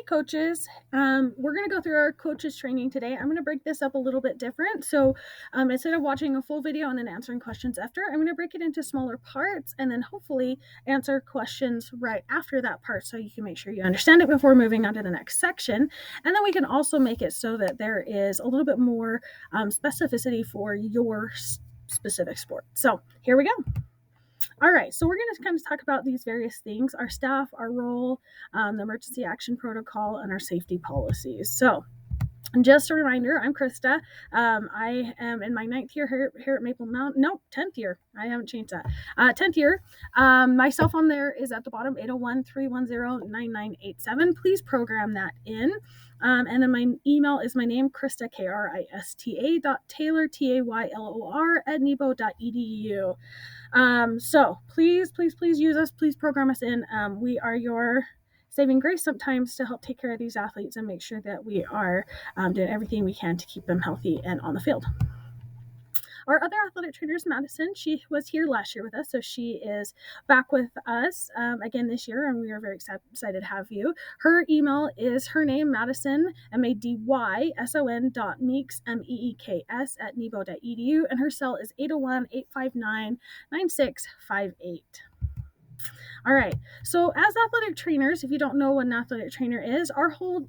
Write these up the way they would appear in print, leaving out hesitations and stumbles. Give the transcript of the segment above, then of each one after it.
coaches. We're going to go through our coaches training today. I'm going to break this up a little bit different. So instead of watching a full video and then answering questions after, I'm going to break it into smaller parts and then hopefully answer questions right after that part so you can make sure you understand it before moving on to the next section. And then we can also make it so that there is a little bit more specificity for your specific sport. So here we go. All right, so we're going to kind of talk about these various things, our staff, our role, the emergency action protocol, and our safety policies. So just a reminder, I'm Krista. I am in my 9th year here at Maple Mountain. No, 10th year. I haven't changed that. 10th year. My cell phone there is at the bottom, 801-310-9987. Please program that in. And then my email is my name, Krista, Krista, .Taylor, TAYLOR, @nebo.edu. So please use us. Please program us in. We are your saving grace sometimes to help take care of these athletes and make sure that we are doing everything we can to keep them healthy and on the field. Our other athletic trainer is Madison. She was here last year with us, so she is back with us again this year, and we are very excited to have you. Her email is her name, Madison, MADYSON.meeks, MEEKS, @nebo.edu, and her cell is 801-859-9658. All right, so as athletic trainers, if you don't know what an athletic trainer is, our whole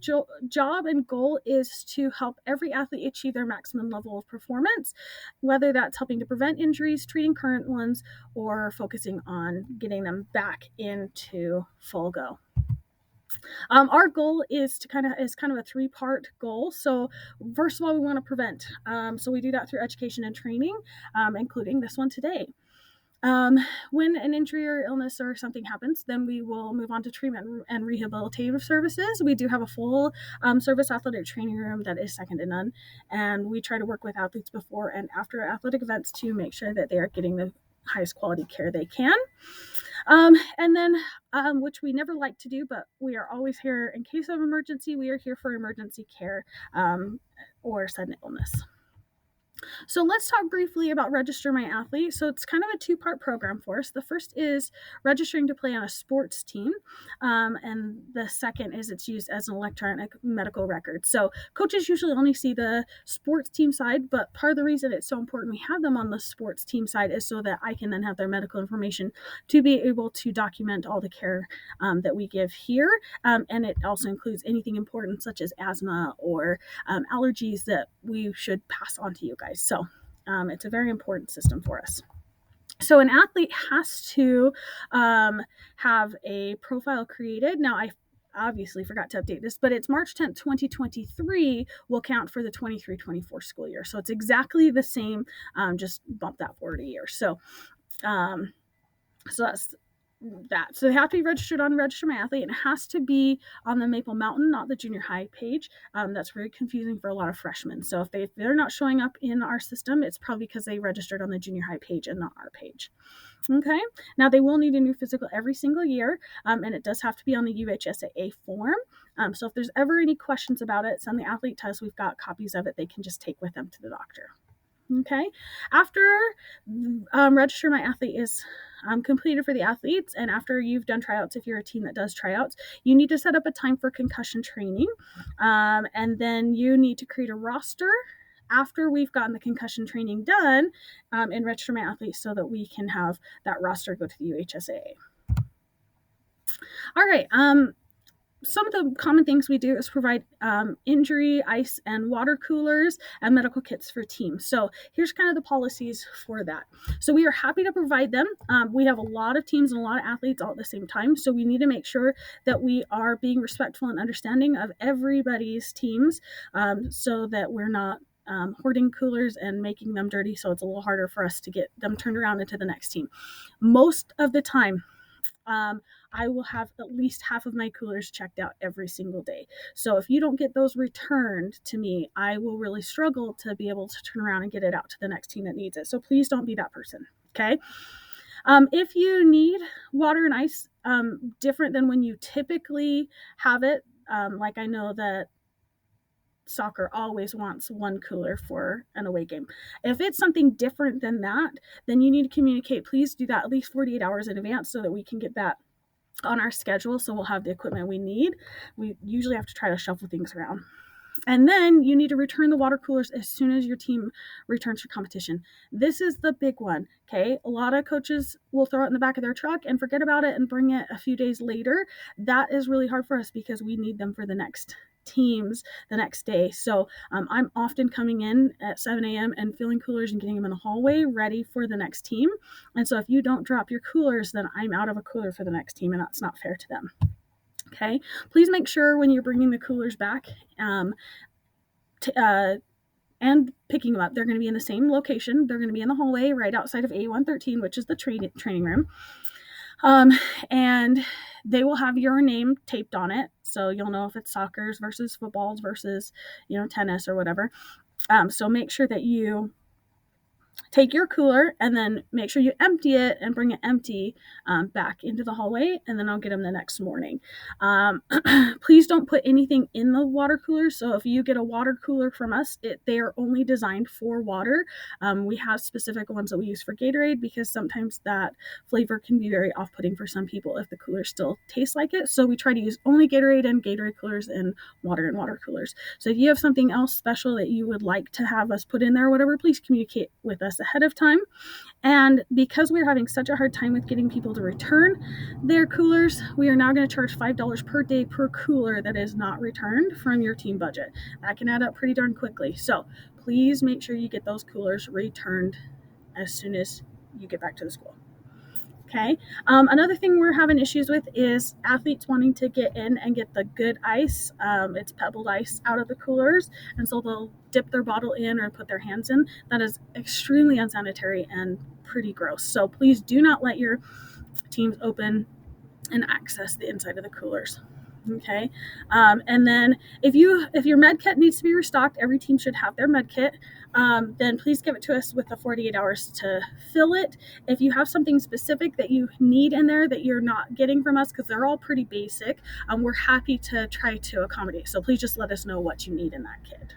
job and goal is to help every athlete achieve their maximum level of performance, whether that's helping to prevent injuries, treating current ones, or focusing on getting them back into full go. Our goal is kind of a 3-part goal. So first of all, we want to prevent. So we do that through education and training, including this one today. When an injury or illness or something happens, then we will move on to treatment and rehabilitative services. We do have a full service athletic training room that is second to none, and we try to work with athletes before and after athletic events to make sure that they are getting the highest quality care they can. And then, which we never like to do, but we are always here in case of emergency. We are here for emergency care or sudden illness. So let's talk briefly about Register My Athlete. So it's kind of a 2-part program for us. The first is registering to play on a sports team, and the second is it's used as an electronic medical record. So coaches usually only see the sports team side, but part of the reason it's so important we have them on the sports team side is so that I can then have their medical information to be able to document all the care that we give here, and it also includes anything important such as asthma or allergies that we should pass on to you guys. So it's a very important system for us. So an athlete has to have a profile created. Now, I obviously forgot to update this, but it's March 10th, 2023 will count for the 23-24 school year. So it's exactly the same, just bump that forward a year. So that's that. So they have to be registered on Register My Athlete, and it has to be on the Maple Mountain, not the junior high page. That's very confusing for a lot of freshmen. So if they're not showing up in our system, it's probably because they registered on the junior high page and not our page. Okay. Now they will need a new physical every single year, and it does have to be on the UHSAA form. So if there's ever any questions about it, send the athlete to us. We've got copies of it they can just take with them to the doctor. Okay. After Register My Athlete is completed for the athletes, and after you've done tryouts, if you're a team that does tryouts, you need to set up a time for concussion training, and then you need to create a roster after we've gotten the concussion training done and Register My Athlete so that we can have that roster go to the UHSAA. All right. Some of the common things we do is provide injury, ice, and water coolers and medical kits for teams. So here's kind of the policies for that. So we are happy to provide them. We have a lot of teams and a lot of athletes all at the same time. So we need to make sure that we are being respectful and understanding of everybody's teams so that we're not hoarding coolers and making them dirty. So it's a little harder for us to get them turned around into the next team. Most of the time, I will have at least half of my coolers checked out every single day. So if you don't get those returned to me, I will really struggle to be able to turn around and get it out to the next team that needs it. So please don't be that person. Okay. If you need water and ice different than when you typically have it, like I know that soccer always wants one cooler for an away game. If it's something different than that, then you need to communicate. Please do that at least 48 hours in advance so that we can get that on our schedule, so we'll have the equipment we need. We usually have to try to shuffle things around. And then you need to return the water coolers as soon as your team returns for competition. This is the big one, okay? A lot of coaches will throw it in the back of their truck and forget about it and bring it a few days later. That is really hard for us because we need them for the next teams the next day. So I'm often coming in at 7 a.m. and filling coolers and getting them in the hallway ready for the next team. And so if you don't drop your coolers, then I'm out of a cooler for the next team, and that's not fair to them. Okay, please make sure when you're bringing the coolers back and picking them up, they're going to be in the same location. They're going to be in the hallway right outside of A113, which is the training room. And they will have your name taped on it, so you'll know if it's soccer's versus football's versus, tennis or whatever. So make sure that you take your cooler and then make sure you empty it and bring it empty back into the hallway, and then I'll get them the next morning. Please don't put anything in the water cooler. So if you get a water cooler from us, they are only designed for water. We have specific ones that we use for Gatorade because sometimes that flavor can be very off-putting for some people if the cooler still tastes like it. So we try to use only Gatorade and Gatorade coolers and water coolers. So if you have something else special that you would like to have us put in there or whatever, please communicate with us ahead of time. And because we're having such a hard time with getting people to return their coolers, we are now going to charge $5 per day per cooler that is not returned from your team budget. That can add up pretty darn quickly. So please make sure you get those coolers returned as soon as you get back to the school. Okay. Another thing we're having issues with is athletes wanting to get in and get the good ice. It's pebbled ice out of the coolers, and so they'll dip their bottle in or put their hands in. That is extremely unsanitary and pretty gross. So please do not let your teams open and access the inside of the coolers. Okay. And then if your med kit needs to be restocked, every team should have their med kit. Then please give it to us with the 48 hours to fill it. If you have something specific that you need in there that you're not getting from us, because they're all pretty basic, we're happy to try to accommodate. So please just let us know what you need in that kit.